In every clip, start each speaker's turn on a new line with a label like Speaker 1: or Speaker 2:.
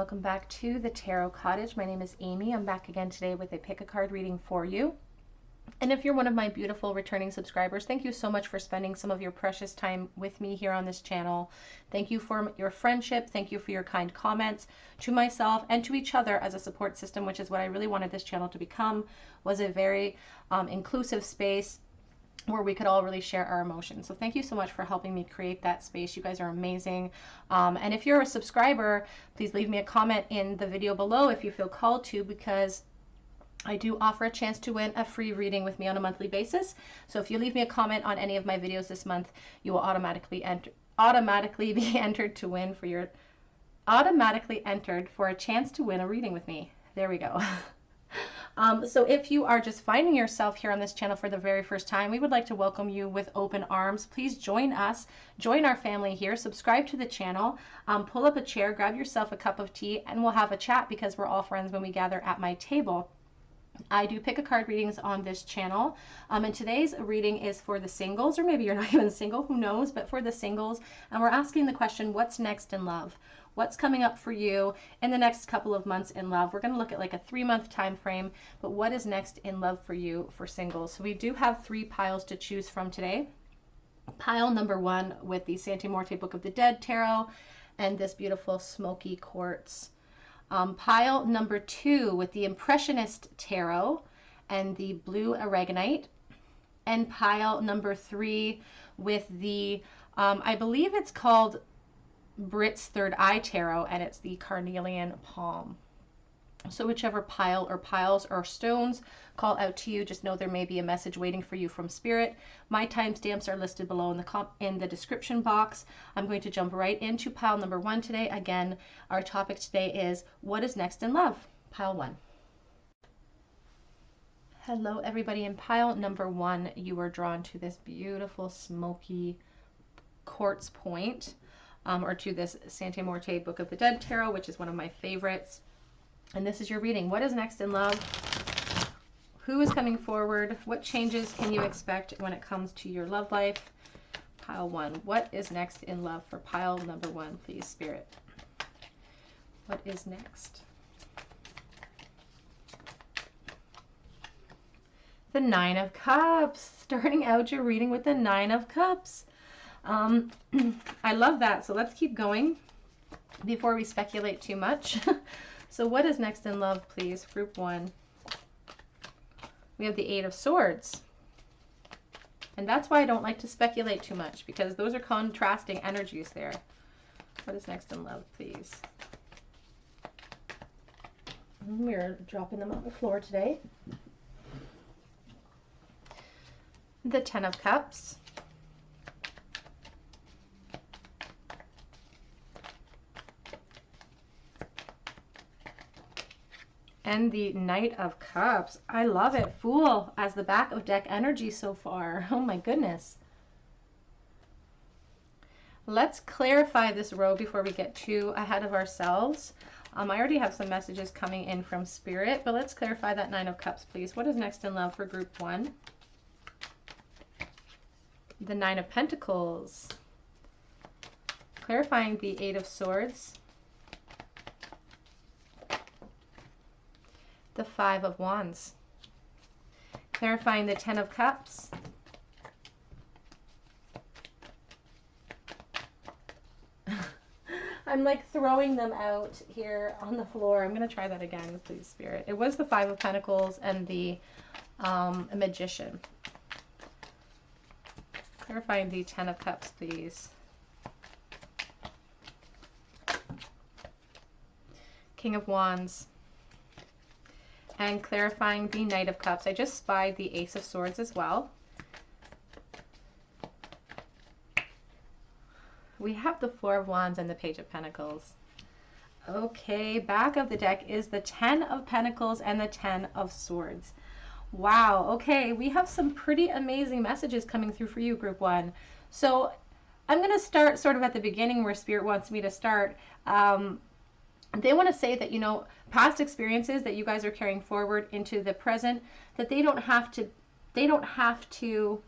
Speaker 1: welcome back to the Tarot Cottage. My name is Amy. I'm back again today with a pick a card reading for you. And if you're one of my beautiful returning subscribers, thank you so much for spending some of your precious time with me here on this channel. Thank you for your friendship. Thank you for your kind comments to myself and to each other as a support system, which is what I really wanted this channel to become, was a very inclusive space where we could all really share our emotions. So thank you so much for helping me create that space. You guys are amazing. And if you're a subscriber, please leave me a comment in the video below if you feel called to, because I do offer a chance to win a free reading with me on a monthly basis. So if you leave me a comment on any of my videos this month, you will automatically be entered to win for your automatically entered for a chance to win a reading with me. There we go. So if you are just finding yourself here on this channel for the very first time, we would like to welcome you with open arms. Please join us, join our family here, subscribe to the channel, pull up a chair, grab yourself a cup of tea, and we'll have a chat because we're all friends when we gather at my table. I do pick a card readings on this channel, and today's reading is for the singles, or maybe you're not even single, who knows, but for the singles, and we're asking the question, what's next in love? What's coming up for you in the next couple of months in love? We're going to look at like a 3-month time frame, but what is next in love for you for singles? So we do have 3 piles to choose from today. Pile number 1 with the Santa Morte Book of the Dead Tarot and this beautiful smoky quartz. Pile number 2 with the Impressionist Tarot and the blue aragonite. And pile number 3 with the, I believe it's called Brit's Third Eye Tarot, and it's the carnelian palm. So whichever pile or piles or stones call out to you, just know there may be a message waiting for you from Spirit. My timestamps are listed below in the description box. I'm going to jump right into pile number 1 today. Again, our topic today is what is next in love? Pile 1. Hello everybody. In pile number 1, you are drawn to this beautiful smoky quartz point. Or to this Santa Morte Book of the Dead Tarot, which is one of my favorites. And this is your reading. What is next in love? Who is coming forward? What changes can you expect when it comes to your love life? Pile 1. What is next in love for pile number 1, please, Spirit? What is next? The 9 of Cups. Starting out your reading with the 9 of Cups. I love that. So let's keep going before we speculate too much. So what is next in love, please? Group 1. We have the 8 of Swords. And that's why I don't like to speculate too much, because those are contrasting energies there. What is next in love, please? We're dropping them on the floor today. The 10 of Cups. And the Knight of Cups. I love it. Fool as the back of deck energy so far. Oh my goodness. Let's clarify this row before we get too ahead of ourselves. I already have some messages coming in from Spirit, but let's clarify that 9 of Cups, please. What is next in love for group 1? The 9 of Pentacles. Clarifying the 8 of Swords. The 5 of Wands. Clarifying the 10 of Cups. I'm like throwing them out here on the floor. I'm going to try that again, please, Spirit. It was the 5 of Pentacles and the Magician. Clarifying the 10 of Cups, please. King of Wands. And clarifying the Knight of Cups. I just spied the Ace of Swords as well. We have the 4 of Wands and the Page of Pentacles. Okay, back of the deck is the 10 of Pentacles and the 10 of Swords. Wow, okay, we have some pretty amazing messages coming through for you, Group 1. So I'm going to start sort of at the beginning where Spirit wants me to start. They want to say that, you know, past experiences that you guys are carrying forward into the present, that they don't have to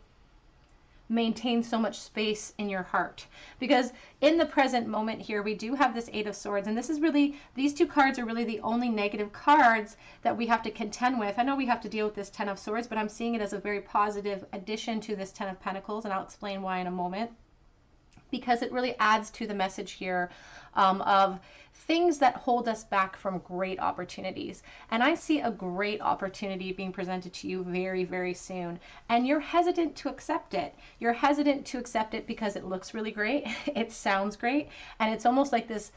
Speaker 1: maintain so much space in your heart. Because in the present moment here, we do have this Eight of Swords, and this is really, these two cards are really the only negative cards that we have to contend with. I know we have to deal with this Ten of Swords, but I'm seeing it as a very positive addition to this Ten of Pentacles, and I'll explain why in a moment, because it really adds to the message here of things that hold us back from great opportunities. And I see a great opportunity being presented to you very, very soon. And you're hesitant to accept it. You're hesitant to accept it because it looks really great. It sounds great. And it's almost like this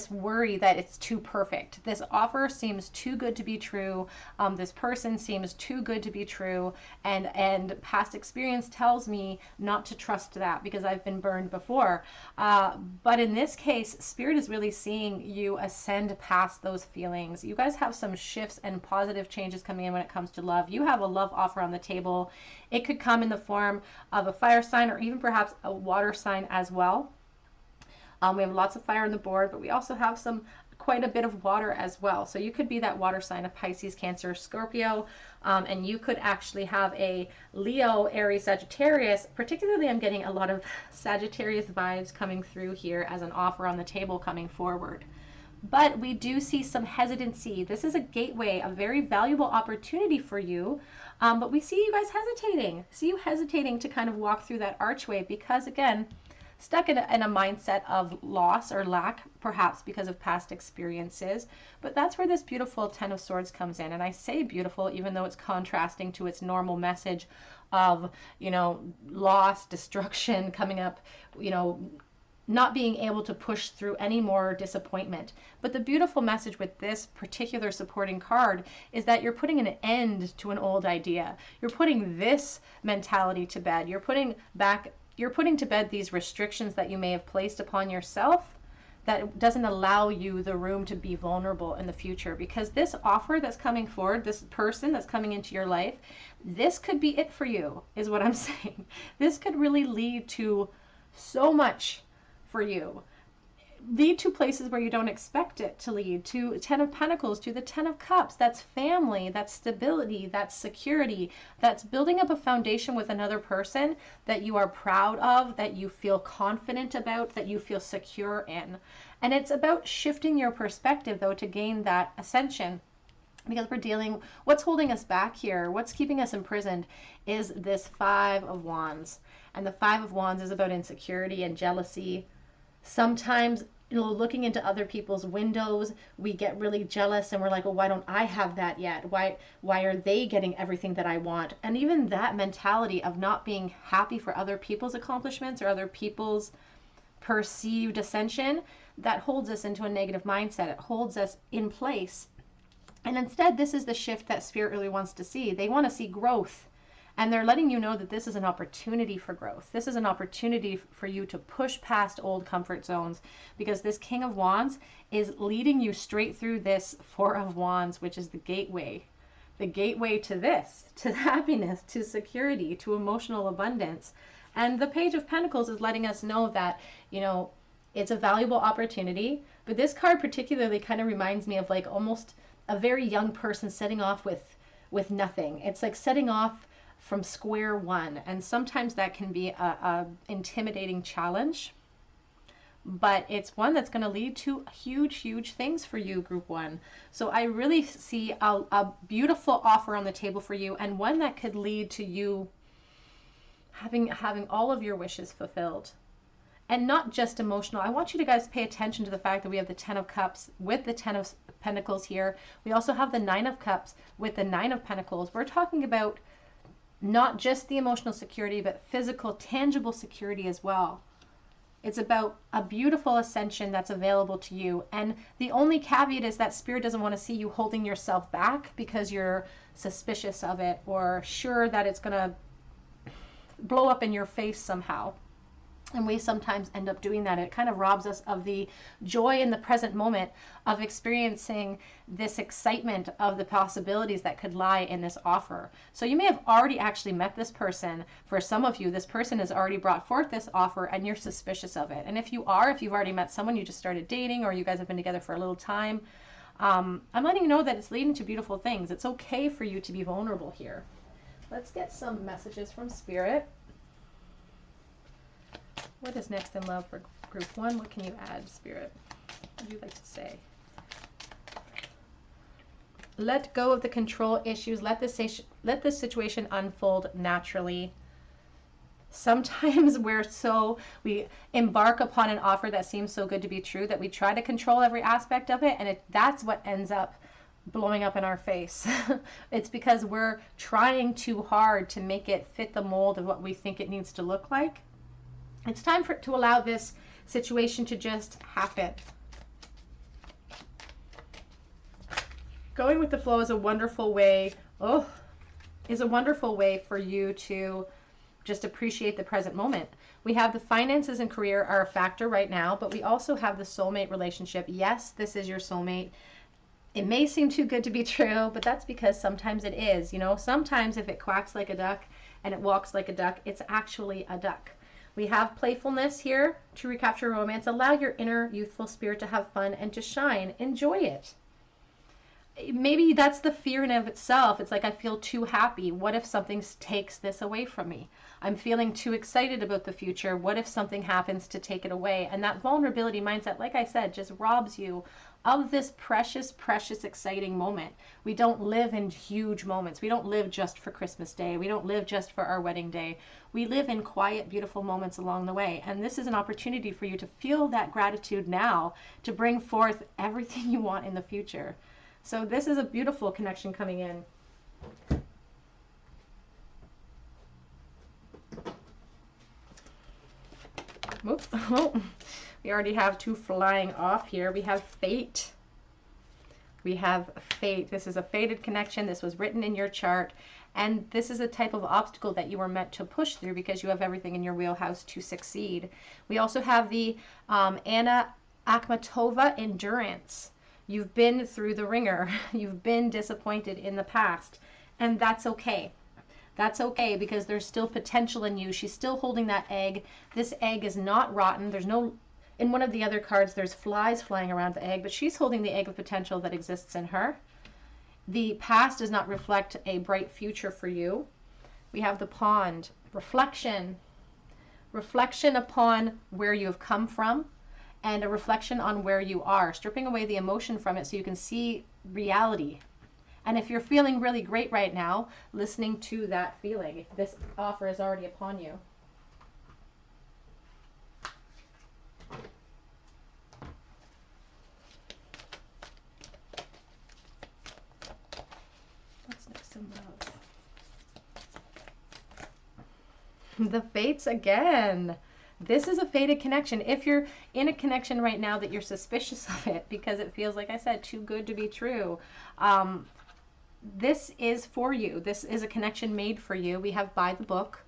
Speaker 1: worry that it's too perfect. This offer seems too good to be true. This person seems too good to be true. And past experience tells me not to trust that because I've been burned before. But in this case, Spirit is really seeing you ascend past those feelings. You guys have some shifts and positive changes coming in when it comes to love. You have a love offer on the table. It could come in the form of a fire sign or even perhaps a water sign as well. We have lots of fire on the board, but we also have quite a bit of water as well. So you could be that water sign of Pisces, Cancer, Scorpio, and you could actually have a Leo, Aries, Sagittarius. Particularly, I'm getting a lot of Sagittarius vibes coming through here as an offer on the table coming forward. But we do see some hesitancy. This is a gateway, a very valuable opportunity for you. But we see you guys hesitating to kind of walk through that archway because, again, stuck in a mindset of loss or lack, perhaps because of past experiences. But that's where this beautiful Ten of Swords comes in. And I say beautiful, even though it's contrasting to its normal message of, loss, destruction, coming up, not being able to push through any more disappointment. But the beautiful message with this particular supporting card is that you're putting an end to an old idea. You're putting this mentality to bed. You're putting to bed these restrictions that you may have placed upon yourself that doesn't allow you the room to be vulnerable in the future. Because this offer that's coming forward, this person that's coming into your life, this could be it for you, is what I'm saying. This could really lead to so much for you. Lead to places where you don't expect it to lead, to Ten of Pentacles, to the Ten of Cups. That's family, that's stability, that's security, that's building up a foundation with another person that you are proud of, that you feel confident about, that you feel secure in. And it's about shifting your perspective, though, to gain that ascension. Because what's holding us back here, what's keeping us imprisoned, is this Five of Wands. And the Five of Wands is about insecurity and jealousy. Sometimes, looking into other people's windows, we get really jealous and we're like, well, why don't I have that yet? Why are they getting everything that I want? And even that mentality of not being happy for other people's accomplishments or other people's perceived ascension, that holds us into a negative mindset. It holds us in place. And instead, this is the shift that Spirit really wants to see. They want to see growth. And they're letting you know that this is an opportunity for growth. This is an opportunity for you to push past old comfort zones, because this King of Wands is leading you straight through this Four of Wands, which is the gateway to this, to happiness, to security, to emotional abundance. And the Page of Pentacles is letting us know that, it's a valuable opportunity. But this card particularly kind of reminds me of like almost a very young person setting off with nothing. It's like setting off from square one, and sometimes that can be a intimidating challenge, but it's one that's going to lead to huge things for you, Group 1. So I really see a beautiful offer on the table for you, and one that could lead to you having all of your wishes fulfilled. And not just emotional. I want you to guys pay attention to the fact that we have the Ten of Cups with the Ten of Pentacles here. We also have the Nine of Cups with the Nine of Pentacles. We're talking about not just the emotional security, but physical, tangible security as well. It's about a beautiful ascension that's available to you. And the only caveat is that Spirit doesn't want to see you holding yourself back because you're suspicious of it or sure that it's going to blow up in your face somehow. And we sometimes end up doing that. It kind of robs us of the joy in the present moment of experiencing this excitement of the possibilities that could lie in this offer. So you may have already actually met this person. For some of you, this person has already brought forth this offer and you're suspicious of it. And if you've already met someone, you just started dating, or you guys have been together for a little time, I'm letting you know that it's leading to beautiful things. It's okay for you to be vulnerable here. Let's get some messages from Spirit. What is next in love for group 1? What can you add, Spirit? What would you like to say? Let go of the control issues. Let this situation unfold naturally. Sometimes we embark upon an offer that seems so good to be true that we try to control every aspect of it, and that's what ends up blowing up in our face. It's because we're trying too hard to make it fit the mold of what we think it needs to look like. It's time to allow this situation to just happen. Going with the flow is a wonderful way, for you to just appreciate the present moment. We have the finances and career are a factor right now, but we also have the soulmate relationship. Yes, this is your soulmate. It may seem too good to be true, but that's because sometimes it is. You know, sometimes if it quacks like a duck and it walks like a duck, it's actually a duck. We have playfulness here to recapture romance. Allow your inner youthful spirit to have fun and to shine. Enjoy it. Maybe that's the fear in of itself. It's like, I feel too happy. What if something takes this away from me? I'm feeling too excited about the future. What if something happens to take it away? And that vulnerability mindset, like I said, just robs you of this precious, precious, exciting moment. We don't live in huge moments. We don't live just for Christmas Day. We don't live just for our wedding day. We live in quiet, beautiful moments along the way. And this is an opportunity for you to feel that gratitude now, to bring forth everything you want in the future. So this is a beautiful connection coming in. Oops. We already have 2 flying off here. We have fate. We have fate. This is a fated connection. This was written in your chart. And this is a type of obstacle that you were meant to push through because you have everything in your wheelhouse to succeed. We also have the Anna Akhmatova endurance. You've been through the ringer. You've been disappointed in the past. And that's okay. That's okay, because there's still potential in you. She's still holding that egg. This egg is not rotten. There's no, in one of the other cards, there's flies flying around the egg, but she's holding the egg of potential that exists in her. The past does not reflect a bright future for you. We have the pond. Reflection. Reflection upon where you have come from, and a reflection on where you are, stripping away the emotion from it so you can see reality. And if you're feeling really great right now, listening to that feeling, if this offer is already upon you. What's next in love? The fates again. This is a fated connection. If you're in a connection right now that you're suspicious of it because it feels, like I said, too good to be true, this is for you. This is a connection made for you. We have by the book,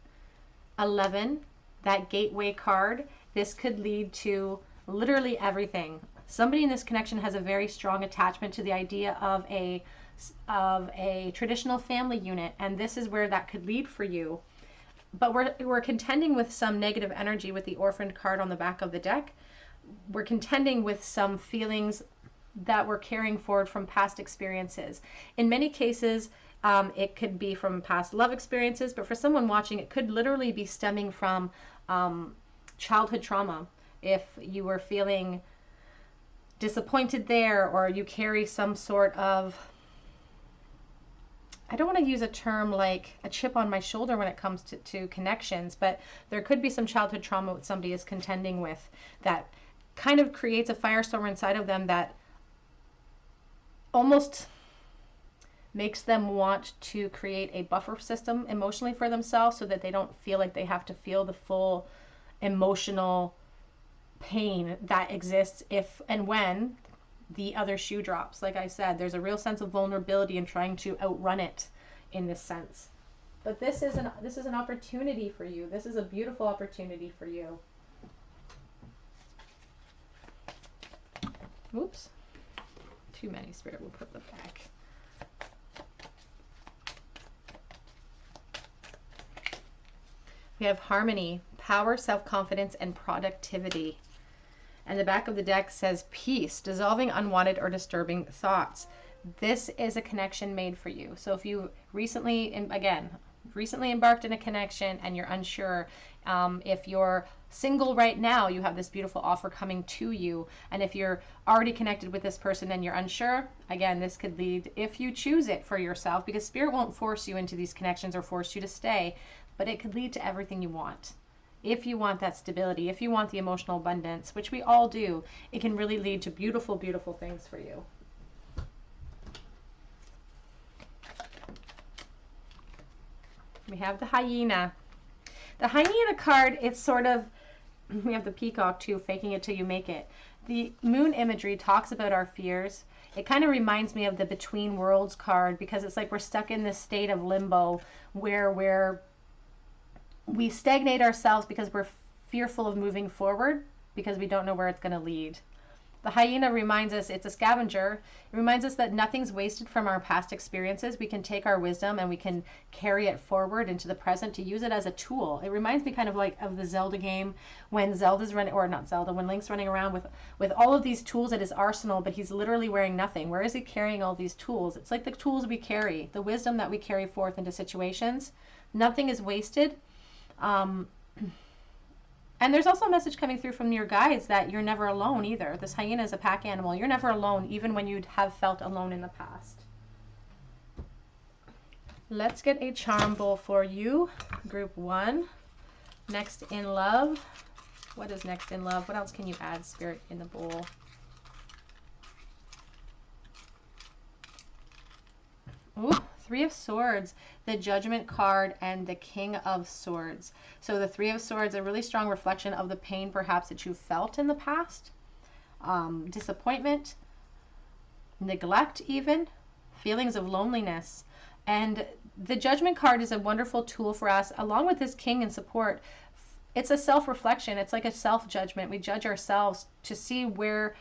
Speaker 1: 11, that gateway card. This could lead to literally everything. Somebody in this connection has a very strong attachment to the idea of a traditional family unit, and this is where that could lead for you. But we're contending with some negative energy with the orphaned card on the back of the deck. We're contending with some feelings that we're carrying forward from past experiences. In many cases, it could be from past love experiences, but for someone watching, it could literally be stemming from childhood trauma. If you were feeling disappointed there, or you carry some sort of, I don't want to use a term like a chip on my shoulder when it comes to connections, but there could be some childhood trauma that somebody is contending with that kind of creates a firestorm inside of them that almost makes them want to create a buffer system emotionally for themselves so that they don't feel like they have to feel the full emotional pain that exists if and when the other shoe drops. Like I said, there's a real sense of vulnerability in trying to outrun it in this sense. But this is an opportunity for you. This is a beautiful opportunity for you. Oops. Too many, Spirit. We'll put them back. We have harmony, power, self-confidence, and productivity. And the back of the deck says peace, dissolving unwanted or disturbing thoughts. This is a connection made for you. So if you recently embarked in a connection and you're unsure if you're single right now, you have this beautiful offer coming to you. And if you're already connected with this person and you're unsure, again, this could lead, if you choose it for yourself, because Spirit won't force you into these connections or force you to stay, but it could lead to everything you want. If you want that stability, if you want the emotional abundance, which we all do, it can really lead to beautiful, beautiful things for you. We have the hyena. The hyena card, it's sort of, we have the peacock too, faking it till you make it. The moon imagery talks about our fears. It kind of reminds me of the Between Worlds card, because it's like we're stuck in this state of limbo where we stagnate ourselves because we're fearful of moving forward because we don't know where it's going to lead. The hyena reminds us, it's a scavenger. It reminds us that nothing's wasted from our past experiences. We can take our wisdom and we can carry it forward into the present to use it as a tool. It reminds me kind of like of the Zelda game when Zelda's running, or not Zelda, when Link's running around with all of these tools at his arsenal, but he's literally wearing nothing. Where is he carrying all these tools? It's like the tools we carry, the wisdom that we carry forth into situations. Nothing is wasted. And there's also a message coming through from your guides that you're never alone either. This hyena is a pack animal. You're never alone, even when you'd have felt alone in the past. Let's get a charm bowl for you. Group 1. Next in love. What is next in love? What else can you add, Spirit, in the bowl? Ooh, 3 of Swords, the Judgment card, and the King of Swords. So the 3 of Swords, a really strong reflection of the pain perhaps that you felt in the past. Disappointment, neglect even, feelings of loneliness. And the Judgment card is a wonderful tool for us, along with this King in support. It's a self-reflection. It's like a self-judgment. We judge ourselves to see where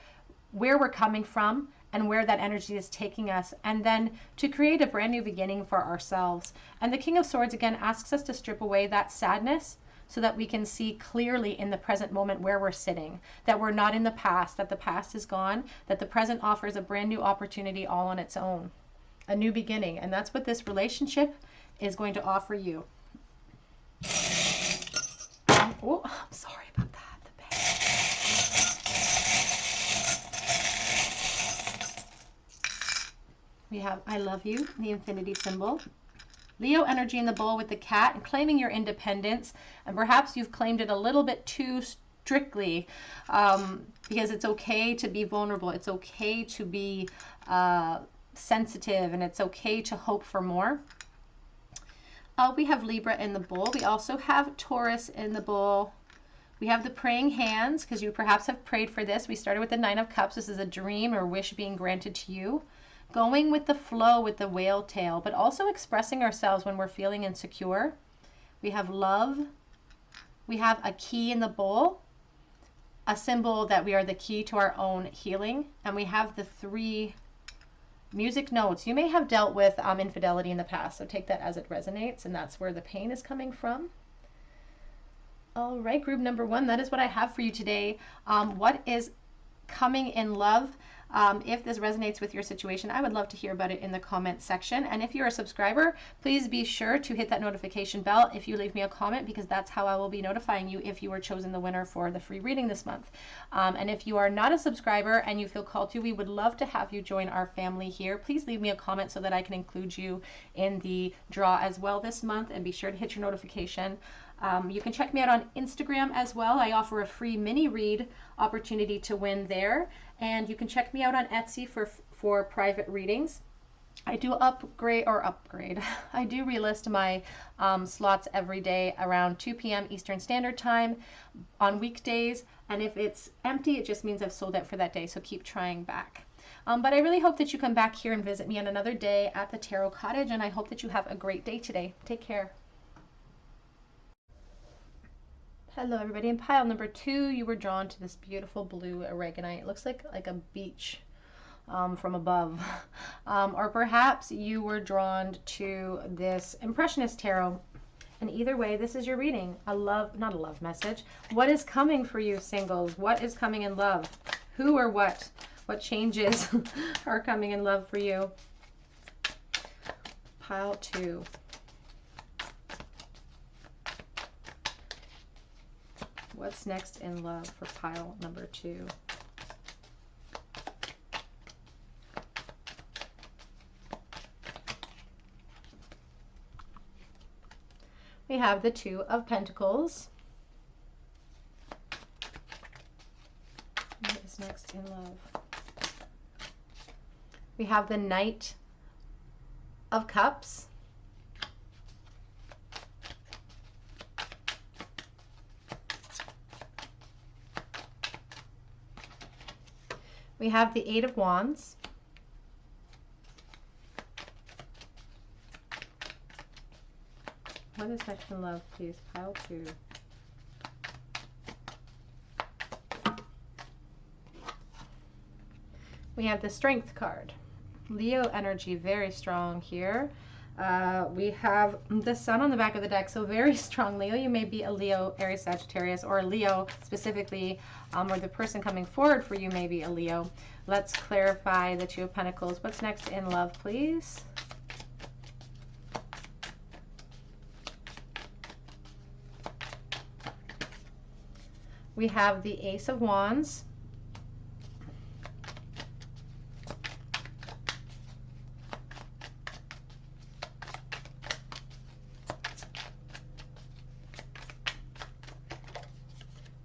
Speaker 1: we're coming from and where that energy is taking us, and then to create a brand new beginning for ourselves. And the King of Swords, again, asks us to strip away that sadness so that we can see clearly in the present moment where we're sitting, that we're not in the past, that the past is gone, that the present offers a brand new opportunity all on its own, a new beginning. And that's what this relationship is going to offer you. Oh, I'm sorry about that. We have I love you, the infinity symbol. Leo energy in the bowl with the cat, and claiming your independence. And perhaps you've claimed it a little bit too strictly, because it's okay to be vulnerable. It's okay to be sensitive, and it's okay to hope for more. We have Libra in the bowl. We also have Taurus in the bowl. We have the praying hands, because you perhaps have prayed for this. We started with the 9 of Cups. This is a dream or wish being granted to you. Going with the flow with the whale tail, but also expressing ourselves when we're feeling insecure. We have love. We have a key in the bowl, a symbol that we are the key to our own healing. And we have the 3 music notes. You may have dealt with infidelity in the past, so take that as it resonates, and that's where the pain is coming from. All right, group number 1, that is what I have for you today. What is coming in love? If this resonates with your situation, I would love to hear about it in the comment section. And if you're a subscriber, please be sure to hit that notification bell if you leave me a comment, because that's how I will be notifying you if you were chosen the winner for the free reading this month. And if you are not a subscriber and you feel called to, we would love to have you join our family here. Please leave me a comment so that I can include you in the draw as well this month, and be sure to hit your notification. You can check me out on Instagram as well. I offer a free mini read opportunity to win there. And you can check me out on Etsy for private readings. I do upgrade. I do relist my slots every day around 2 p.m. Eastern Standard Time on weekdays. And if it's empty, it just means I've sold out for that day. So keep trying back. But I really hope that you come back here and visit me on another day at the Tarot Cottage. And I hope that you have a great day today. Take care. Hello everybody. In pile number 2, you were drawn to this beautiful blue aragonite. It looks like a beach from above. Or perhaps you were drawn to this Impressionist tarot. And either way, this is your reading. Not a love message. What is coming for you, singles? What is coming in love? Who or what? What changes are coming in love for you? Pile 2. What's next in love for pile number 2? We have the 2 of Pentacles. What is next in love? We have the Knight of Cups. We have the 8 of Wands. What is next in love, please? Pile 2. We have the Strength card. Leo energy, very strong here. We have the Sun on the back of the deck, so very strong Leo. You may be a Leo, Aries, Sagittarius, or a Leo specifically, or the person coming forward for you may be a Leo. Let's clarify the 2 of Pentacles. What's next in love, please? We have the Ace of Wands.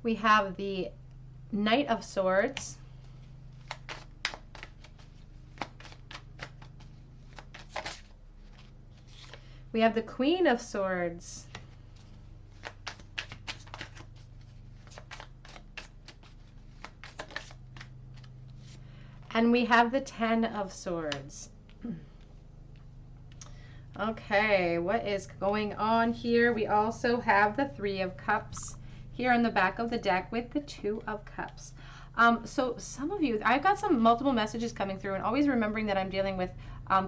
Speaker 1: We have the Knight of Swords. We have the Queen of Swords. And we have the 10 of Swords. Okay, what is going on here? We also have the 3 of Cups here on the back of the deck with the 2 of Cups. So some of you, I've got some multiple messages coming through, and always remembering that I'm dealing with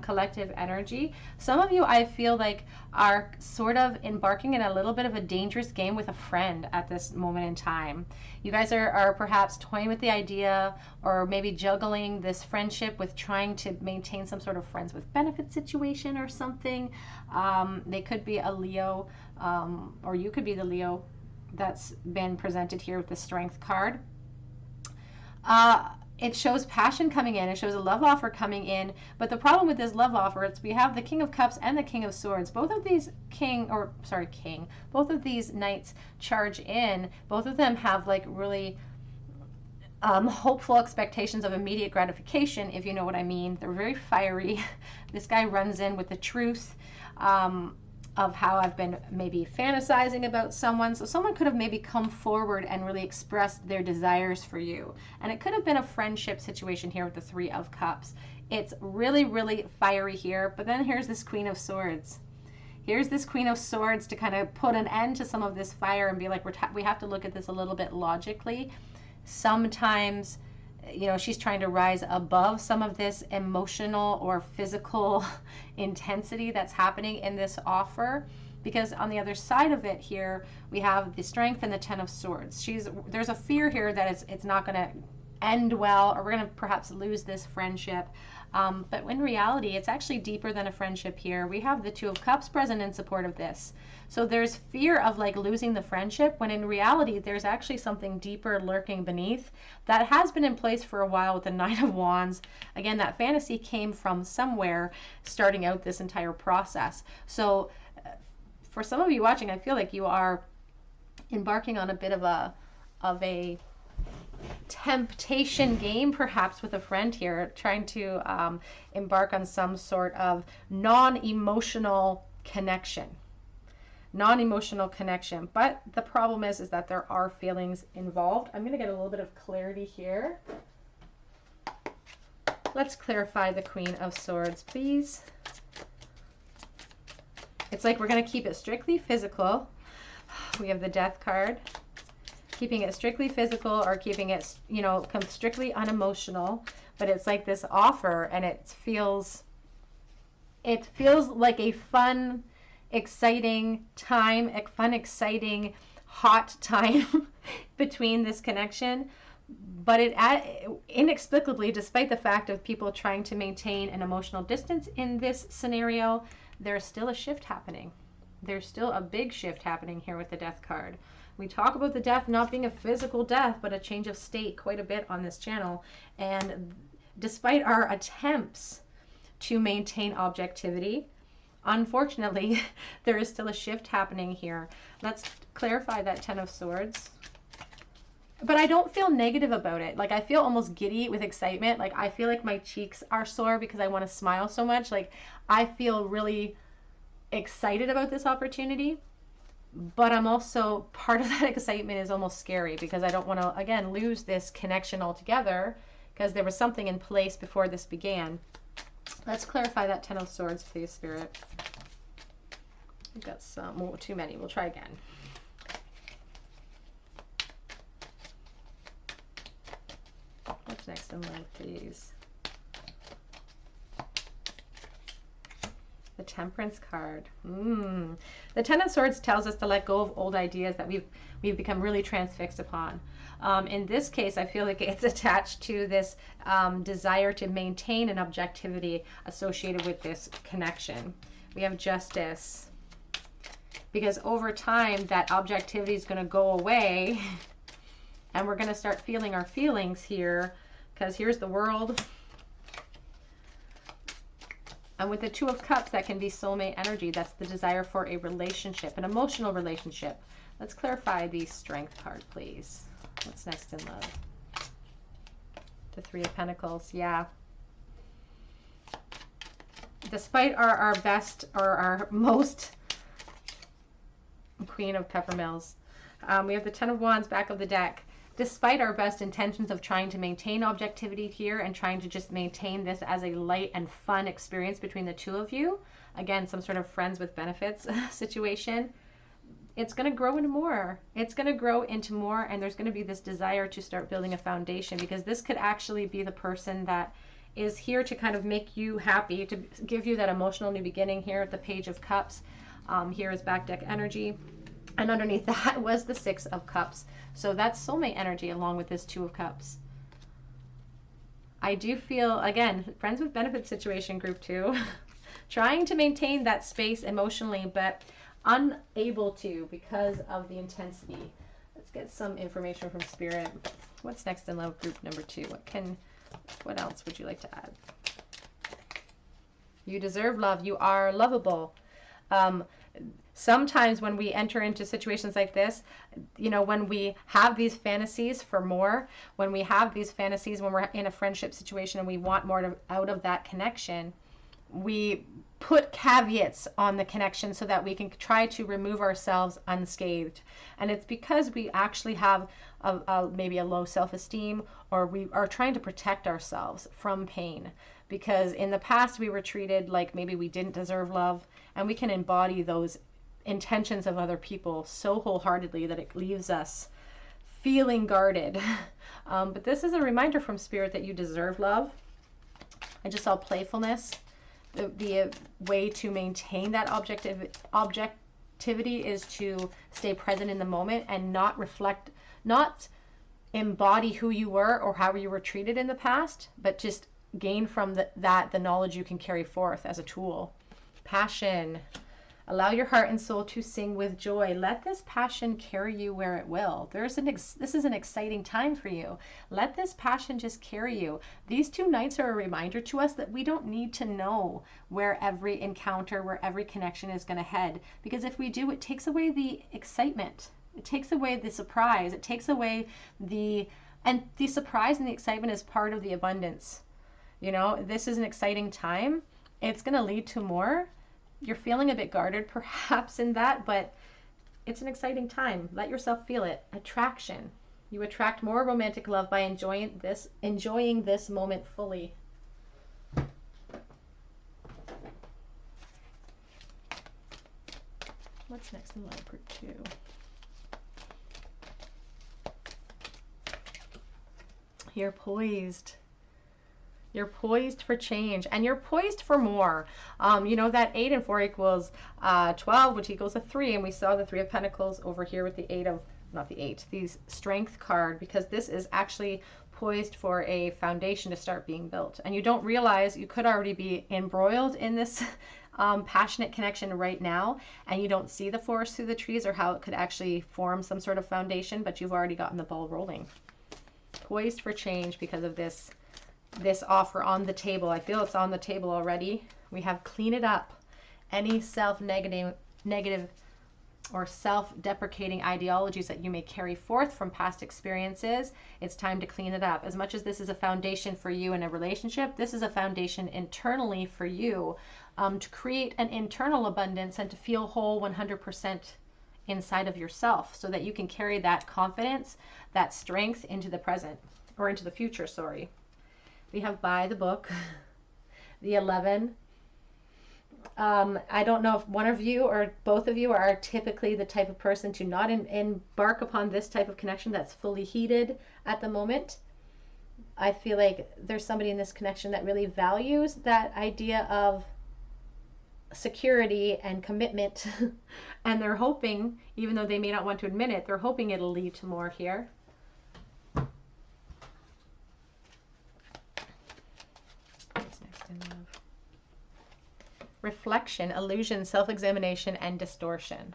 Speaker 1: collective energy. Some of you, I feel like, are sort of embarking in a little bit of a dangerous game with a friend at this moment in time. You guys are perhaps toying with the idea, or maybe juggling this friendship with trying to maintain some sort of friends with benefit situation or something. They could be a Leo, or you could be the Leo that's been presented here with the Strength card. It shows passion coming in. It shows a love offer coming in. But the problem with this love offer is we have the King of Cups and the King of Swords. Both of these both of these knights charge in. Both of them have like really hopeful expectations of immediate gratification, if you know what I mean. They're very fiery. This guy runs in with the truth. Of how I've been maybe fantasizing about someone. So someone could have maybe come forward and really expressed their desires for you. And it could have been a friendship situation here with the 3 of Cups. It's really, really fiery here. But then here's this Queen of Swords. Here's this Queen of Swords to kind of put an end to some of this fire and be like, we have to look at this a little bit logically. Sometimes, you know, she's trying to rise above some of this emotional or physical intensity that's happening in this offer, because on the other side of it here we have the Strength and the 10 of Swords. There's a fear here that it's not going to end well, or we're going to perhaps lose this friendship. But in reality, it's actually deeper than a friendship here. We have the 2 of Cups present in support of this. So there's fear of like losing the friendship, when in reality, there's actually something deeper lurking beneath that has been in place for a while with the 9 of Wands. Again, that fantasy came from somewhere starting out this entire process. So for some of you watching, I feel like you are embarking on a bit of a temptation game, perhaps with a friend here, trying to embark on some sort of non-emotional connection. But the problem is that there are feelings involved. I'm going to get a little bit of clarity here. Let's clarify the Queen of Swords, please. It's like we're going to keep it strictly physical. We have the Death card. Keeping it strictly physical, or keeping it, you know, strictly unemotional. But it's like this offer, and it feels like a fun, exciting time, a fun, exciting, hot time between this connection. But it inexplicably, despite the fact of people trying to maintain an emotional distance in this scenario, there's still a shift happening. There's still a big shift happening here with the Death card. We talk about the death not being a physical death, but a change of state quite a bit on this channel. And despite our attempts to maintain objectivity, unfortunately, there is still a shift happening here. Let's clarify that Ten of Swords. But I don't feel negative about it. Like, I feel almost giddy with excitement. Like, I feel like my cheeks are sore because I want to smile so much. Like, I feel really excited about this opportunity. But I'm also, part of that excitement is almost scary because I don't want to, again, lose this connection altogether because there was something in place before this began. Let's clarify that Ten of Swords, please, Spirit. We've got some, oh, too many. We'll try again. What's next in love, please? The Temperance card. The Ten of Swords tells us to let go of old ideas that we've become really transfixed upon. In this case, I feel like it's attached to this desire to maintain an objectivity associated with this connection. We have Justice. Because over time, that objectivity is going to go away and we're going to start feeling our feelings here, because here's the World. And with the Two of Cups, that can be soulmate energy. That's the desire for a relationship, an emotional relationship. Let's clarify the Strength card, please. What's next in love? The Three of Pentacles. Yeah. Despite our best or our most, Queen of Peppermills. We have the Ten of Wands back of the deck. Despite our best intentions of trying to maintain objectivity here and trying to just maintain this as a light and fun experience between the two of you, again, some sort of friends with benefits situation, it's going to grow into more. It's going to grow into more, and there's going to be this desire to start building a foundation, because this could actually be the person that is here to kind of make you happy, to give you that emotional new beginning here at the Page of Cups. Here is back deck energy. And underneath that was the Six of Cups. So that's soulmate energy along with this Two of Cups. I do feel, again, friends with benefit situation, group 2, trying to maintain that space emotionally, but unable to because of the intensity. Let's get some information from Spirit. What's next in love, group number 2? What else would you like to add? You deserve love. You are lovable. Sometimes when we enter into situations like this, you know, when we have these fantasies for more, when we have these fantasies when we're in a friendship situation and we want more out of that connection, we put caveats on the connection so that we can try to remove ourselves unscathed. And it's because we actually have maybe a low self-esteem, or we are trying to protect ourselves from pain. Because in the past we were treated like maybe we didn't deserve love, and we can embody those intentions of other people so wholeheartedly that it leaves us feeling guarded. But this is a reminder from Spirit that you deserve love. I just saw playfulness. The way to maintain that objectivity is to stay present in the moment and not embody who you were or how you were treated in the past, but just gain from that the knowledge you can carry forth as a tool. Passion. Allow your heart and soul to sing with joy. Let this passion carry you where it will. This is an exciting time for you. Let this passion just carry you. These two nights are a reminder to us that we don't need to know where every encounter, where every connection is going to head. Because if we do, it takes away the excitement. It takes away the surprise. It takes away the surprise and the excitement is part of the abundance. You know, this is an exciting time. It's going to lead to more. You're feeling a bit guarded perhaps in that, but it's an exciting time. Let yourself feel it. Attraction. You attract more romantic love by enjoying this moment fully. What's next in love, group 2? You're poised. You're poised for change, and you're poised for more. You know that 8 and 4 equals 12, which equals a 3, and we saw the 3 of Pentacles over here with the the Strength card, because this is actually poised for a foundation to start being built. And you don't realize you could already be embroiled in this passionate connection right now, and you don't see the forest through the trees or how it could actually form some sort of foundation, but you've already gotten the ball rolling. Poised for change because of this offer on the table. I feel it's on the table already. We have clean it up. Any negative or self-deprecating ideologies that you may carry forth from past experiences, it's time to clean it up. As much as this is a foundation for you in a relationship, this is a foundation internally for you, to create an internal abundance and to feel whole 100% inside of yourself, so that you can carry that confidence, that strength into the present, or into the future, sorry. We have by the book, the 11. I don't know if one of you or both of you are typically the type of person to not embark upon this type of connection that's fully heated at the moment. I feel like there's somebody in this connection that really values that idea of security and commitment, and they're hoping, even though they may not want to admit it, they're hoping it'll lead to more here. What's next in love? Reflection, illusion, self-examination, and distortion.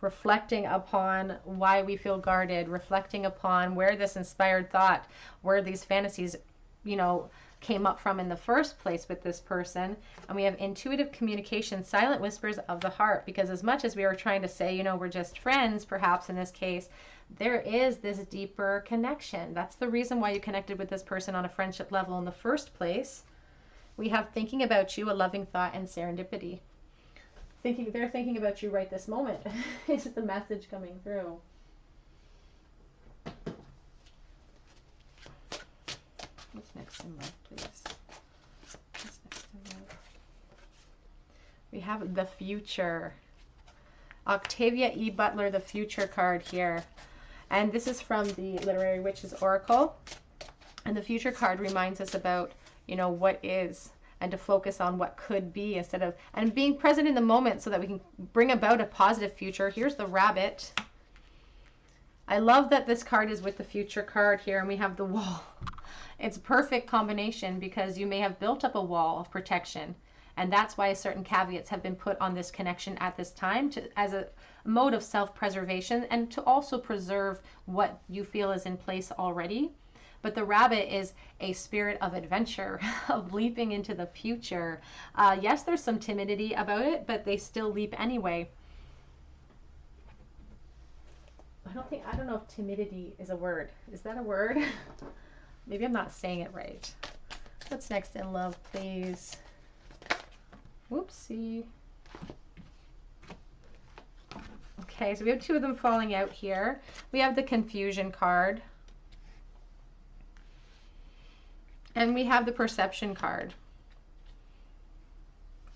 Speaker 1: Reflecting upon why we feel guarded, reflecting upon where this inspired thought, where these fantasies, came up from in the first place with this person. And we have intuitive communication, silent whispers of the heart, because as much as we were trying to say, we're just friends, perhaps in this case, there is this deeper connection. That's the reason why you connected with this person on a friendship level in the first place. We have thinking about you, a loving thought, and serendipity. They're thinking about you right this moment is the message coming through. What's next in love, please? What's next in love? We have the future. Octavia E. Butler, the future card here. And this is from the Literary Witches Oracle. And the future card reminds us about what is, and to focus on what could be instead of, and being present in the moment so that we can bring about a positive future. Here's the rabbit. I love that this card is with the future card here, and we have the wall. It's a perfect combination because you may have built up a wall of protection, and that's why certain caveats have been put on this connection at this time as a mode of self-preservation, and to also preserve what you feel is in place already. But the rabbit is a spirit of adventure, of leaping into the future. Yes, there's some timidity about it, but they still leap anyway. I don't know if timidity is a word. Is that a word? Maybe I'm not saying it right. What's next in love, please? Whoopsie. Okay, so we have two of them falling out here. We have the confusion card. And we have the perception card.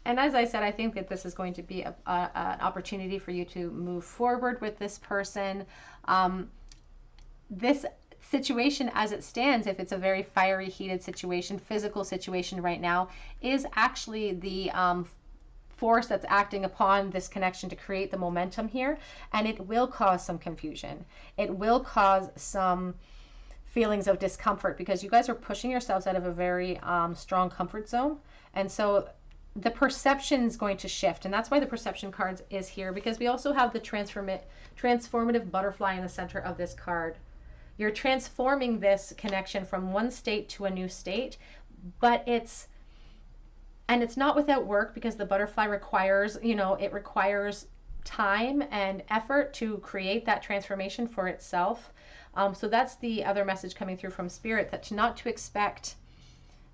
Speaker 1: And as I said, I think that this is going to be an opportunity for you to move forward with this person. This situation as it stands, if it's a very fiery, heated situation, physical situation right now, is actually the force that's acting upon this connection to create the momentum here. And it will cause some confusion. It will cause some feelings of discomfort because you guys are pushing yourselves out of a very strong comfort zone. And so the perception is going to shift. And that's why the perception cards is here, because we also have the transformative butterfly in the center of this card. You're transforming this connection from one state to a new state, but it's not without work, because the butterfly requires, it requires time and effort to create that transformation for itself. So that's the other message coming through from Spirit, that not to expect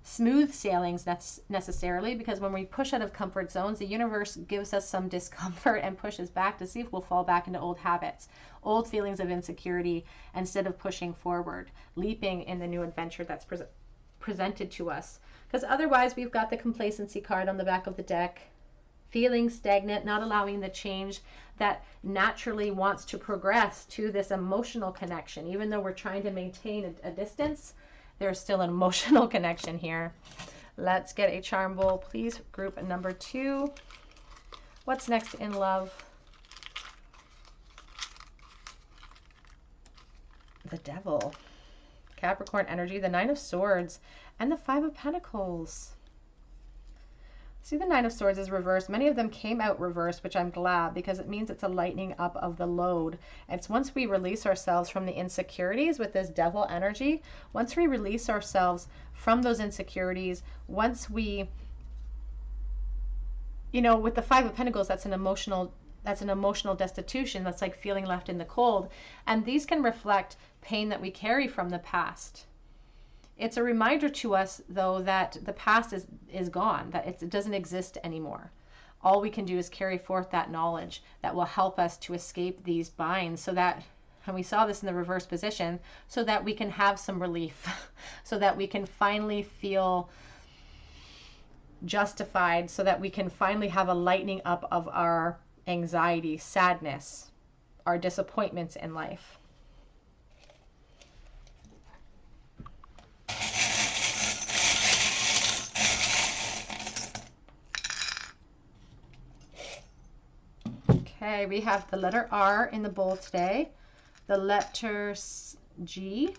Speaker 1: smooth sailings necessarily, because when we push out of comfort zones, the universe gives us some discomfort and pushes back to see if we'll fall back into old habits, old feelings of insecurity, instead of pushing forward, leaping in the new adventure that's presented to us. Because otherwise we've got the complacency card on the back of the deck, feeling stagnant, not allowing the change that naturally wants to progress to this emotional connection. Even though we're trying to maintain a distance, there's still an emotional connection here. Let's get a charm bowl, please. Group number 2. What's next in love? The Devil. Capricorn energy, the 9 of Swords, and the 5 of Pentacles. See, the Nine of Swords is reversed. Many of them came out reversed, which I'm glad, because it means it's a lightening up of the load. It's once we release ourselves from the insecurities with this devil energy, once we release ourselves from those insecurities, once we, you know, with the Five of Pentacles, that's an emotional destitution. That's like feeling left in the cold. And these can reflect pain that we carry from the past. It's a reminder to us, though, that the past is gone, that it doesn't exist anymore. All we can do is carry forth that knowledge that will help us to escape these binds, so that, and we saw this in the reverse position, so that we can have some relief, so that we can finally feel justified, so that we can finally have a lightening up of our anxiety, sadness, our disappointments in life. Okay, we have the letter R in the bowl today, the letter G,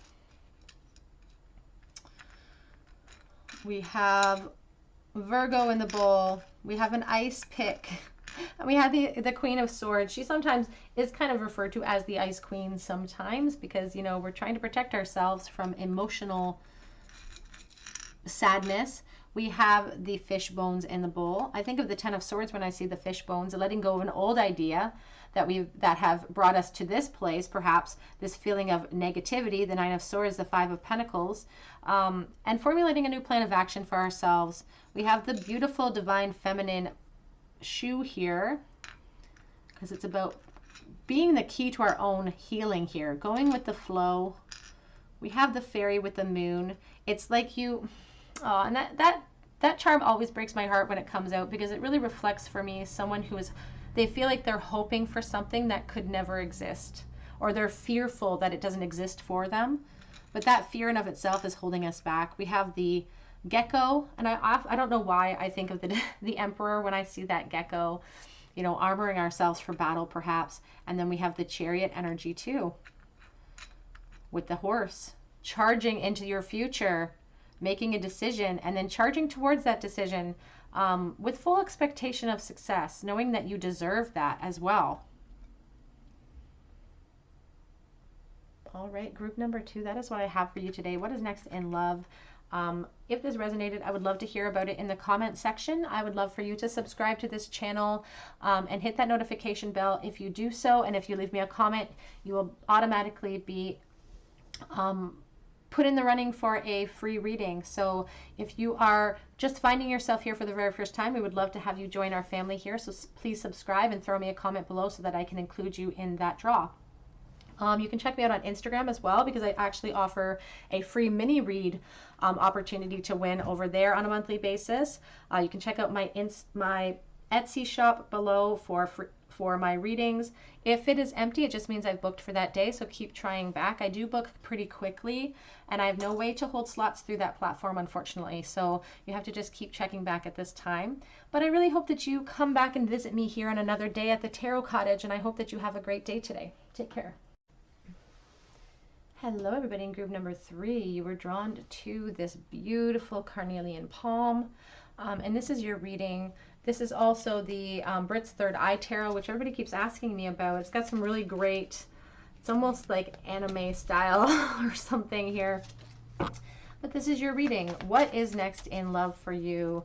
Speaker 1: we have Virgo in the bowl, we have an ice pick, and we have the Queen of Swords. She sometimes is kind of referred to as the Ice Queen sometimes, because, you know, we're trying to protect ourselves from emotional sadness. We have the fish bones in the bowl. I think of the Ten of Swords when I see the fish bones, letting go of an old idea that have brought us to this place, perhaps this feeling of negativity. The Nine of Swords, the Five of Pentacles, and formulating a new plan of action for ourselves. We have the beautiful divine feminine shoe here, because it's about being the key to our own healing here, going with the flow. We have the fairy with the moon. It's like you, oh, and that charm always breaks my heart when it comes out, because it really reflects for me someone who is, they feel like they're hoping for something that could never exist, or they're fearful that it doesn't exist for them. But that fear in of itself is holding us back. We have the gecko, and I don't know why I think of the Emperor when I see that gecko, you know, armoring ourselves for battle perhaps. And then we have the Chariot energy too, with the horse charging into your future, making a decision, and then charging towards that decision with full expectation of success, knowing that you deserve that as well. All right, group number 2, that is what I have for you today. What is next in love? If this resonated, I would love to hear about it in the comment section. I would love for you to subscribe to this channel and hit that notification bell if you do so. And if you leave me a comment, you will automatically be put in the running for a free reading. So if you are just finding yourself here for the very first time, we would love to have you join our family here. So please subscribe and throw me a comment below so that I can include you in that draw. You can check me out on Instagram as well, because I actually offer a free mini read opportunity to win over there on a monthly basis. You can check out my Etsy shop below for my readings. If it is empty, it just means I've booked for that day, so keep trying back. I do book pretty quickly, and I have no way to hold slots through that platform, unfortunately, so you have to just keep checking back at this time. But I really hope that you come back and visit me here on another day at the Tarot Cottage, and I hope that you have a great day today. Take care. Hello everybody, in group number 3, you were drawn to this beautiful carnelian palm, and this is your reading. This is also the Brit's Third Eye Tarot, which everybody keeps asking me about. It's got some really great, it's almost like anime style or something here. But this is your reading. What is next in love for you,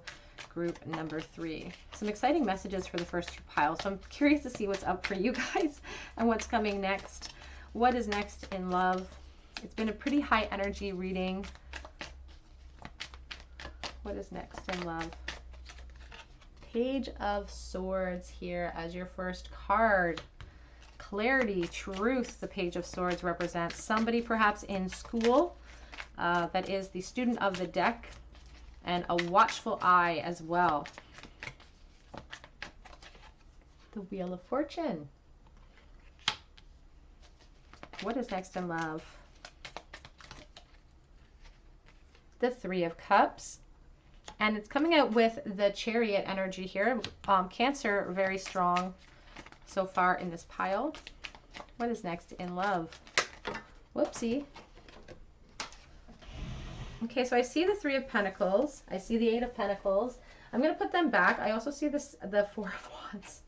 Speaker 1: group number 3? Some exciting messages for the first pile, so I'm curious to see what's up for you guys and what's coming next. What is next in love? It's been a pretty high energy reading. What is next in love? Page of Swords here as your first card. Clarity, truth, the Page of Swords represents somebody perhaps in school that is the student of the deck, and a watchful eye as well. The Wheel of Fortune. What is next in love? The Three of Cups, and it's coming out with the Chariot energy here. Cancer, very strong so far in this pile. What is next in love? Whoopsie. Okay, so I see the Three of Pentacles. I see the Eight of Pentacles. I'm going to put them back. I also see this, the Four of Wands.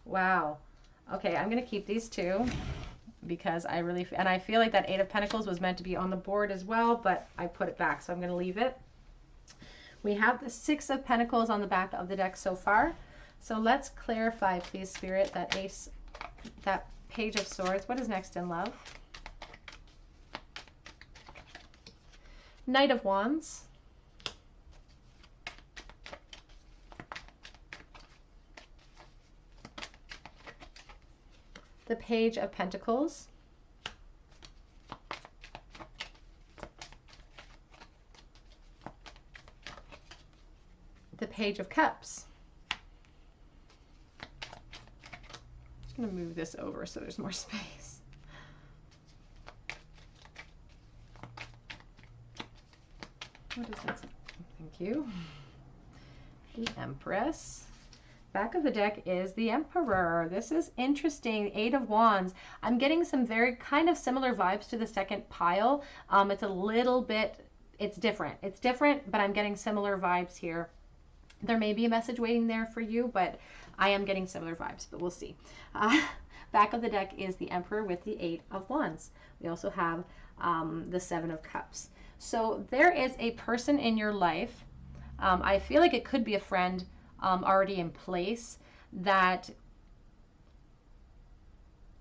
Speaker 1: Wow. Okay, I'm going to keep these two because I really, and I feel like that Eight of Pentacles was meant to be on the board as well, but I put it back, so I'm going to leave it. We have the Six of Pentacles on the back of the deck so far. So let's clarify, please, Spirit, that Ace, that Page of Swords. What is next in love? Knight of Wands. The Page of Pentacles. The Page of Cups. I'm just going to move this over so there's more space. What is that? Thank you. The Empress. Back of the deck is the Emperor. This is interesting. Eight of Wands. I'm getting some very kind of similar vibes to the second pile. It's a little bit, it's different. It's different, but I'm getting similar vibes here. There may be a message waiting there for you, but I am getting similar vibes, but we'll see. Back of the deck is the Emperor with the Eight of Wands. We also have the Seven of Cups. So there is a person in your life. I feel like it could be a friend already in place that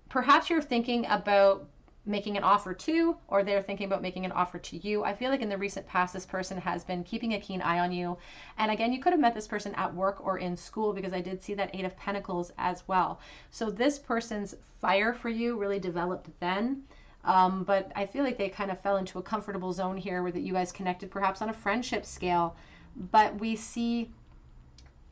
Speaker 1: perhaps you're thinking about making an offer to, or they're thinking about making an offer to you. I feel like in the recent past, this person has been keeping a keen eye on you. And again, you could have met this person at work or in school, because I did see that Eight of Pentacles as well. So this person's fire for you really developed then. But I feel like they kind of fell into a comfortable zone here where that you guys connected perhaps on a friendship scale. But we see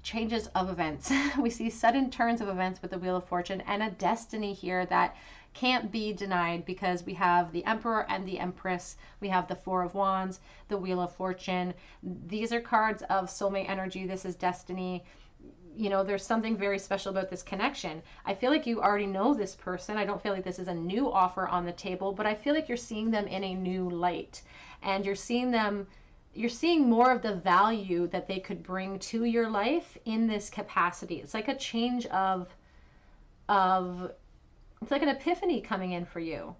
Speaker 1: changes of events. We see sudden turns of events with the Wheel of Fortune and a destiny here that can't be denied, because we have the Emperor and the Empress. We have the Four of Wands, the Wheel of Fortune. These are cards of soulmate energy. This is destiny. You know, there's something very special about this connection. I feel like you already know this person. I don't feel like this is a new offer on the table, but I feel like you're seeing them in a new light, and you're seeing them, you're seeing more of the value that they could bring to your life in this capacity. It's like a change of it's like an epiphany coming in for you.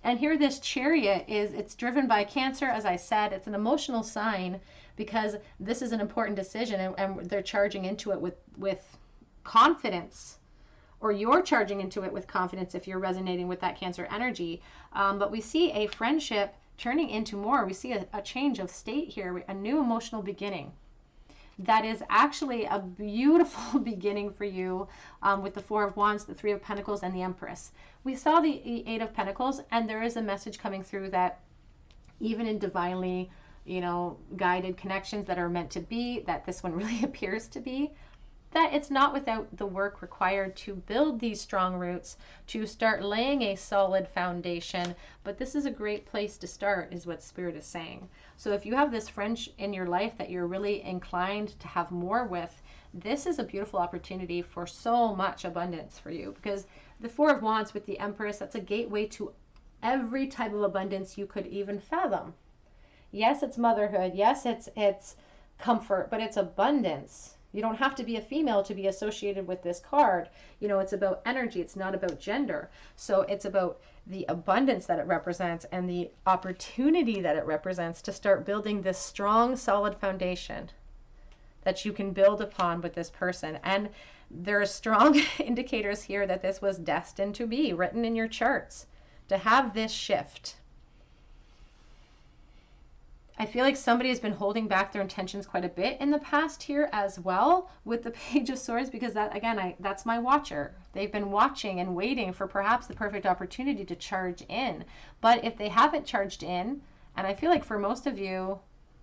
Speaker 1: And here this Chariot is, it's driven by Cancer, as I said. It's an emotional sign because this is an important decision, and they're charging into it with confidence, or you're charging into it with confidence if you're resonating with that Cancer energy. But we see a friendship turning into more. We see a change of state here, a new emotional beginning. That is actually a beautiful beginning for you with the Four of Wands, the Three of Pentacles, and the Empress. We saw the Eight of Pentacles, and there is a message coming through that even in divinely, you know, guided connections that are meant to be, that this one really appears to be, that it's not without the work required to build these strong roots, to start laying a solid foundation. But this is a great place to start, is what Spirit is saying. So if you have this friend in your life that you're really inclined to have more with, this is a beautiful opportunity for so much abundance for you, because the Four of Wands with the Empress, that's a gateway to every type of abundance you could even fathom. Yes, it's motherhood. Yes, it's comfort, but it's abundance. You don't have to be a female to be associated with this card. You know, it's about energy. It's not about gender. So it's about the abundance that it represents and the opportunity that it represents to start building this strong, solid foundation that you can build upon with this person. And there are strong indicators here that this was destined to be written in your charts, to have this shift. I feel like somebody has been holding back their intentions quite a bit in the past here as well with the Page of Swords, because that, again, that's my watcher. They've been watching and waiting for perhaps the perfect opportunity to charge in. But if they haven't charged in, and I feel like for most of you,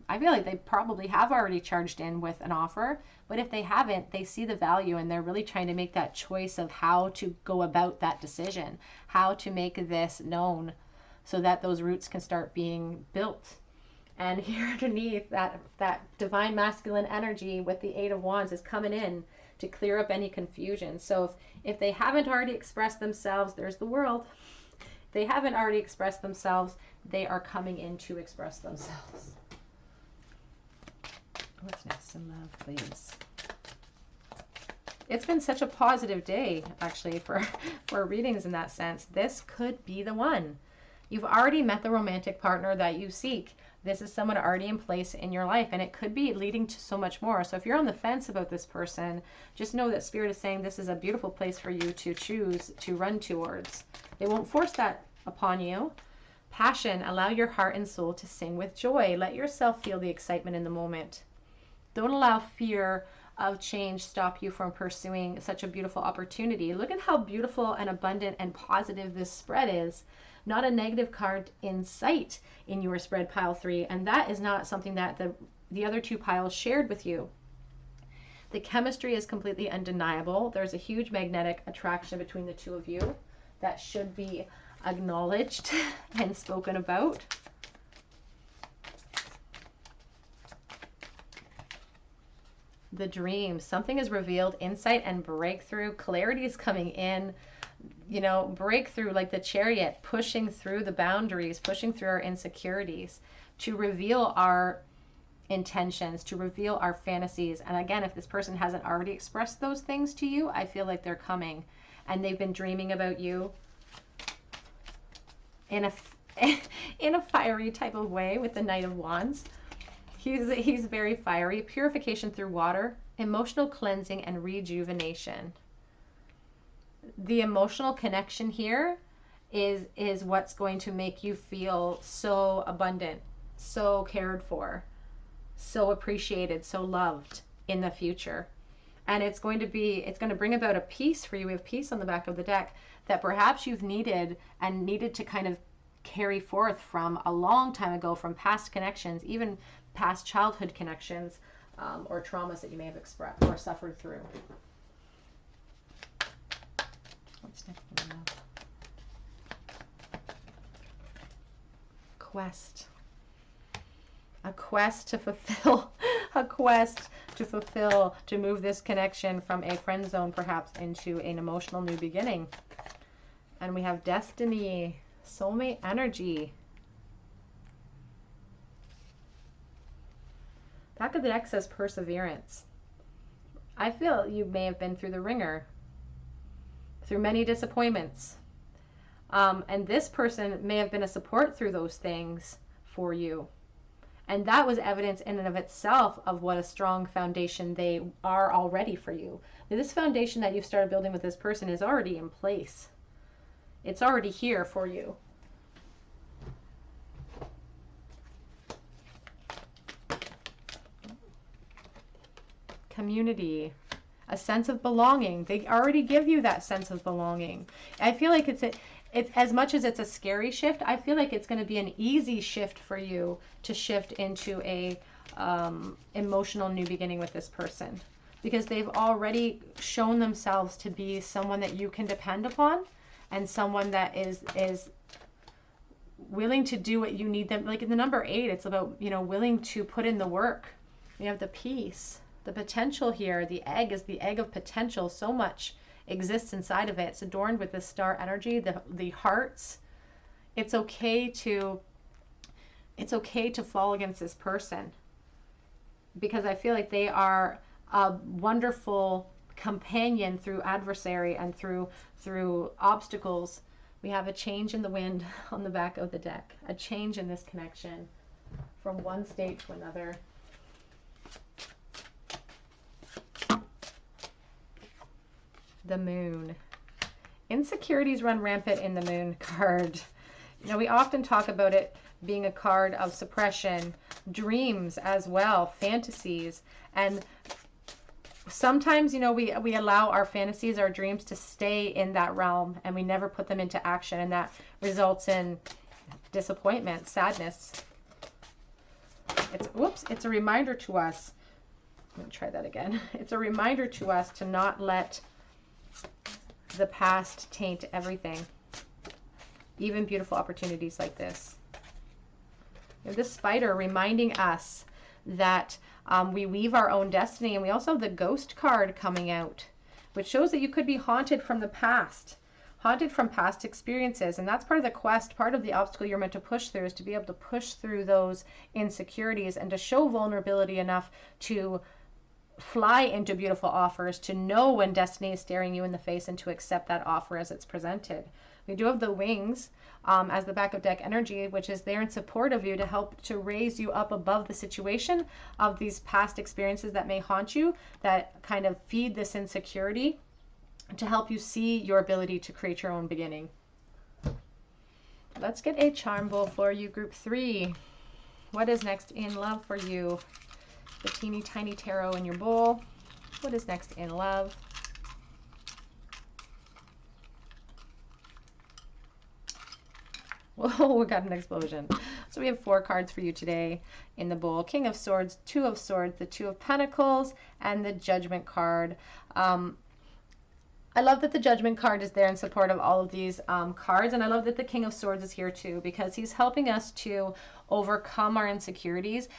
Speaker 1: I feel like they probably have already charged in with an offer, but if they haven't, they see the value and they're really trying to make that choice of how to go about that decision, how to make this known so that those roots can start being built. And here underneath, that divine masculine energy with the Eight of Wands is coming in to clear up any confusion. So if they haven't already expressed themselves, there's the World. If they haven't already expressed themselves, they are coming in to express themselves. What's next in love, please? It's been such a positive day, actually, for readings in that sense. This could be the one. You've already met the romantic partner that you seek. This is someone already in place in your life, and it could be leading to so much more. So if you're on the fence about this person, just know that Spirit is saying this is a beautiful place for you to choose to run towards. They won't force that upon you. Passion, allow your heart and soul to sing with joy. Let yourself feel the excitement in the moment. Don't allow fear of change stop you from pursuing such a beautiful opportunity. Look at how beautiful and abundant and positive this spread is. Not a negative card in sight in your spread, pile 3, and that is not something that the other 2 piles shared with you. The chemistry is completely undeniable. There's a huge magnetic attraction between the 2 of you that should be acknowledged and spoken about. The dream, something is revealed, insight and breakthrough, clarity is coming in, you know, breakthrough, like the Chariot, pushing through the boundaries, pushing through our insecurities to reveal our intentions, to reveal our fantasies. And again, if this person hasn't already expressed those things to you, I feel like they're coming, and they've been dreaming about you in a fiery type of way with the Knight of Wands. He's very fiery. Purification through water, emotional cleansing and rejuvenation. The emotional connection here is what's going to make you feel so abundant, so cared for, so appreciated, so loved in the future. And it's going to bring about a peace for you. We have peace on the back of the deck that perhaps you've needed to kind of carry forth from a long time ago, from past connections, even past childhood connections, or traumas that you may have expressed or suffered through. What's next? Quest. A quest to fulfill. A quest to fulfill, to move this connection from a friend zone perhaps into an emotional new beginning. And we have destiny, soulmate energy. Back of the deck says perseverance. I feel you may have been through the ringer, through many disappointments. And this person may have been a support through those things for you. And that was evidence in and of itself of what a strong foundation they are already for you. This foundation that you've started building with this person is already in place. It's already here for you. Community, a sense of belonging. They already give you that sense of belonging. I feel like it's as much as it's a scary shift, I feel like it's going to be an easy shift for you to shift into a emotional new beginning with this person, because they've already shown themselves to be someone that you can depend upon, and someone that is willing to do what you need them. Like in the number 8, it's about, you know, willing to put in the work. You have the peace. The potential here, the egg is the egg of potential. So much exists inside of it. It's adorned with the star energy, the hearts. It's okay to fall against this person, because I feel like they are a wonderful companion through adversary and through obstacles. We have a change in the wind on the back of the deck, a change in this connection from one state to another. The moon. Insecurities run rampant in the moon card. You know, we often talk about it being a card of suppression, dreams as well, fantasies. And sometimes, you know, we allow our fantasies, our dreams to stay in that realm, and we never put them into action. And that results in disappointment, sadness. It's a reminder to us. I'm going to try that again. It's a reminder to us to not let the past taint everything, even beautiful opportunities like this. You have this spider reminding us that we weave our own destiny. And we also have the ghost card coming out, which shows that you could be haunted from the past, Haunted from past experiences, and that's part of the quest, part of the obstacle you're meant to push through, is to be able to push through those insecurities and to show vulnerability enough to fly into beautiful offers, to know when destiny is staring you in the face and to accept that offer as it's presented. We do have the wings as the back of deck energy, which is there in support of you to help to raise you up above the situation of these past experiences that may haunt you, that kind of feed this insecurity, to help you see your ability to create your own beginning. Let's get a charm bowl for you, group 3. What is next in love for you? The teeny tiny tarot in your bowl. What is next in love? Whoa, we got an explosion. So we have 4 cards for you today in the bowl. King of Swords, 2 of Swords, the 2 of Pentacles, and the Judgment card. I love that the Judgment card is there in support of all of these cards, and I love that the King of Swords is here too, because he's helping us to overcome our insecurities.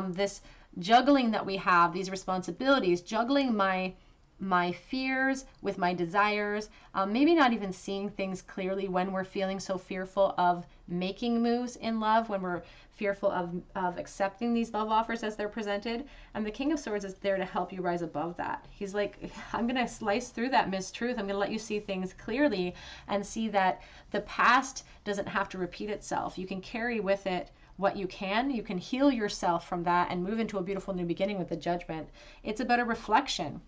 Speaker 1: This juggling that we have, these responsibilities, juggling my fears with my desires, maybe not even seeing things clearly when we're feeling so fearful of making moves in love, when we're fearful of accepting these love offers as they're presented. And the King of Swords is there to help you rise above that. He's like, I'm going to slice through that mistruth. I'm going to let you see things clearly and see that the past doesn't have to repeat itself. You can carry with it what you can. You can heal yourself from that and move into a beautiful new beginning with the Judgment. It's about a reflection.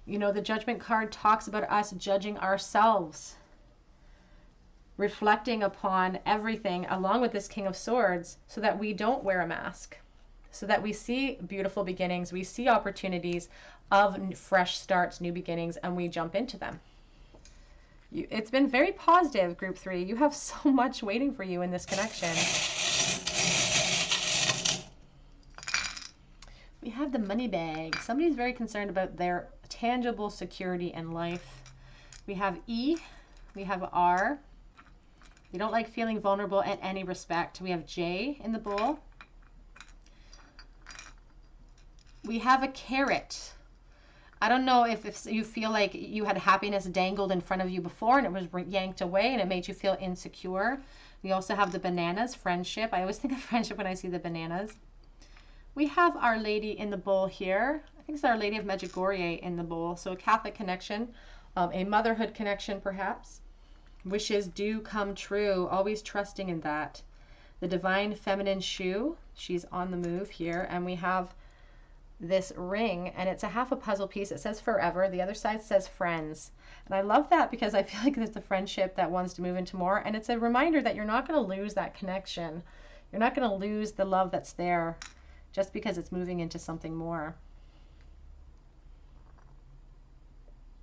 Speaker 1: You know, the Judgment card talks about us judging ourselves, reflecting upon everything along with this King of Swords, so that we don't wear a mask, so that we see beautiful beginnings, we see opportunities of fresh starts, new beginnings, and we jump into them. It's been very positive, group 3. You have so much waiting for you in this connection. We have the money bag. Somebody's very concerned about their tangible security in life. We have E, we have R. They don't like feeling vulnerable at any respect. We have J in the bowl. We have a carrot. I don't know if you feel like you had happiness dangled in front of you before and it was yanked away and it made you feel insecure. We also have the bananas, friendship. I always think of friendship when I see the bananas. We have Our Lady in the bowl here. I think it's Our Lady of Medjugorje in the bowl. So a Catholic connection, a motherhood connection perhaps. Wishes do come true, always trusting in that. The Divine Feminine Shoe, she's on the move here. And we have this ring, and it's a half a puzzle piece. It says forever. The other side says friends. And I love that because I feel like there's a friendship that wants to move into more. And it's a reminder that you're not going to lose that connection. You're not going to lose the love that's there just because it's moving into something more.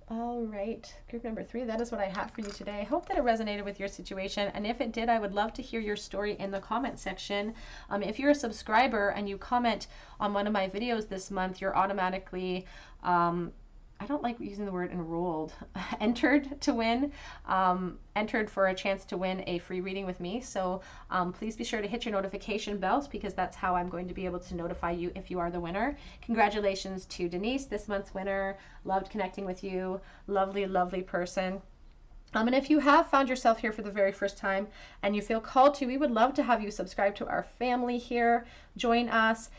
Speaker 1: All right, group number 3, that is what I have for you today. I hope that it resonated with your situation, and if it did, I would love to hear your story in the comment section. If you're a subscriber and you comment on one of my videos this month, you're automatically, I don't like using the word enrolled, entered to win, entered for a chance to win a free reading with me. So please be sure to hit your notification bells, because that's how I'm going to be able to notify you if you are the winner. Congratulations to Denise, this month's winner. Loved connecting with you. Lovely, lovely person. And if you have found yourself here for the very first time and you feel called to, we would love to have you subscribe to our family here. Join us.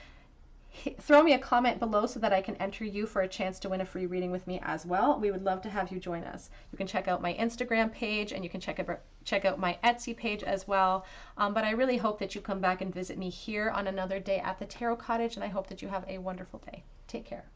Speaker 1: Throw me a comment below so that I can enter you for a chance to win a free reading with me as well. We would love to have you join us. You can check out my Instagram page, and you can check out my Etsy page as well. But I really hope that you come back and visit me here on another day at the Tarot Cottage, and I hope that you have a wonderful day. Take care.